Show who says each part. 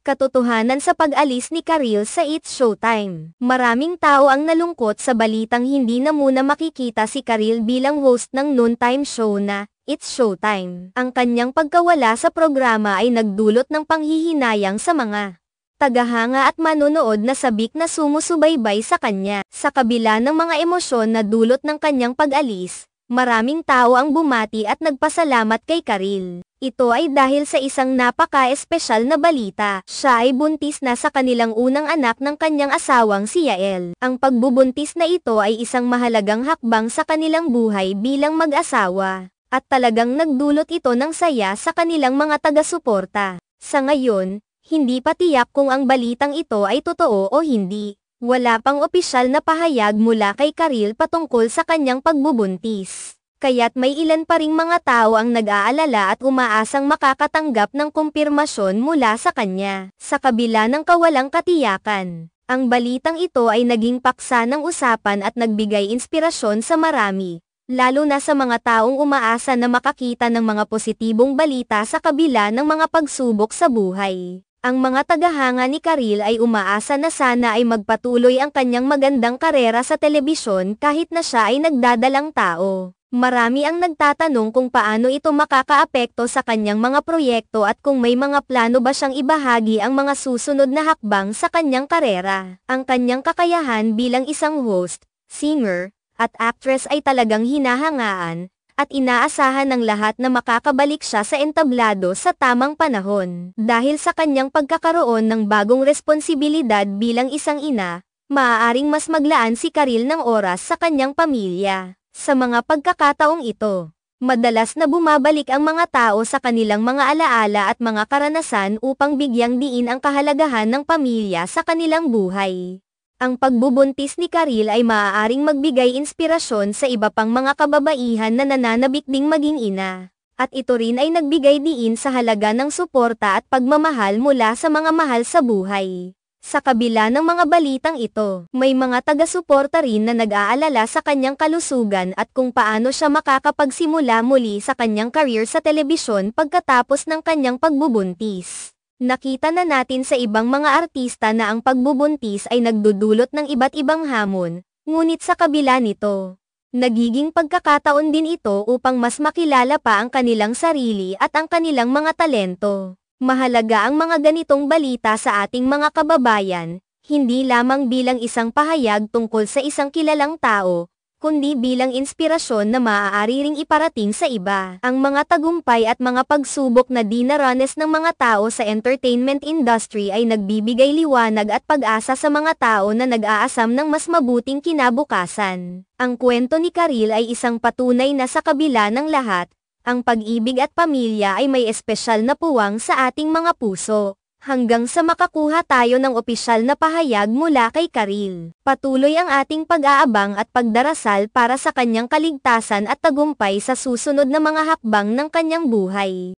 Speaker 1: Katotohanan sa pag-alis ni Karil sa It's Showtime. Maraming tao ang nalungkot sa balitang hindi na muna makikita si Karil bilang host ng noontime show na It's Showtime. Ang kanyang pagkawala sa programa ay nagdulot ng panghihinayang sa mga tagahanga at manonood na sabik na sumusubaybay sa kanya. Sa kabila ng mga emosyon na dulot ng kanyang pag-alis, maraming tao ang bumati at nagpasalamat kay Karil. Ito ay dahil sa isang napaka-espesyal na balita. Siya ay buntis na sa kanilang unang anak ng kanyang asawang si Yael. Ang pagbubuntis na ito ay isang mahalagang hakbang sa kanilang buhay bilang mag-asawa, at talagang nagdulot ito ng saya sa kanilang mga taga-suporta. Sa ngayon, hindi pa tiyak kung ang balitang ito ay totoo o hindi. Wala pang opisyal na pahayag mula kay Karil patungkol sa kanyang pagbubuntis. Kaya't may ilan pa ring mga tao ang nag-aalala at umaasang makakatanggap ng kumpirmasyon mula sa kanya. Sa kabila ng kawalang katiyakan, ang balitang ito ay naging paksa ng usapan at nagbigay inspirasyon sa marami, lalo na sa mga taong umaasa na makakita ng mga positibong balita sa kabila ng mga pagsubok sa buhay. Ang mga tagahanga ni Karil ay umaasa na sana ay magpatuloy ang kanyang magandang karera sa telebisyon kahit na siya ay nagdadalang tao. Marami ang nagtatanong kung paano ito makakaapekto sa kanyang mga proyekto at kung may mga plano ba siyang ibahagi ang mga susunod na hakbang sa kanyang karera. Ang kanyang kakayahan bilang isang host, singer, at actress ay talagang hinahangaan, at inaasahan ng lahat na makakabalik siya sa entablado sa tamang panahon. Dahil sa kanyang pagkakaroon ng bagong responsibilidad bilang isang ina, maaaring mas maglaan si Karil ng oras sa kanyang pamilya. Sa mga pagkakataong ito, madalas na bumabalik ang mga tao sa kanilang mga alaala at mga karanasan upang bigyang diin ang kahalagahan ng pamilya sa kanilang buhay. Ang pagbubuntis ni Karil ay maaaring magbigay inspirasyon sa iba pang mga kababaihan na nananabik ding maging ina. At ito rin ay nagbigay diin sa halaga ng suporta at pagmamahal mula sa mga mahal sa buhay. Sa kabila ng mga balitang ito, may mga taga-suporta rin na nag-aalala sa kanyang kalusugan at kung paano siya makakapagsimula muli sa kanyang career sa telebisyon pagkatapos ng kanyang pagbubuntis. Nakita na natin sa ibang mga artista na ang pagbubuntis ay nagdudulot ng iba't ibang hamon, ngunit sa kabila nito, nagiging pagkakataon din ito upang mas makilala pa ang kanilang sarili at ang kanilang mga talento. Mahalaga ang mga ganitong balita sa ating mga kababayan, hindi lamang bilang isang pahayag tungkol sa isang kilalang tao, kundi bilang inspirasyon na maaari ring iparating sa iba. Ang mga tagumpay at mga pagsubok na dinaranas ng mga tao sa entertainment industry ay nagbibigay liwanag at pag-asa sa mga tao na nag-aasam ng mas mabuting kinabukasan. Ang kwento ni Karil ay isang patunay na sa kabila ng lahat, ang pag-ibig at pamilya ay may espesyal na puwang sa ating mga puso. Hanggang sa makakuha tayo ng opisyal na pahayag mula kay Karil, patuloy ang ating pag-aabang at pagdarasal para sa kanyang kaligtasan at tagumpay sa susunod na mga hakbang ng kanyang buhay.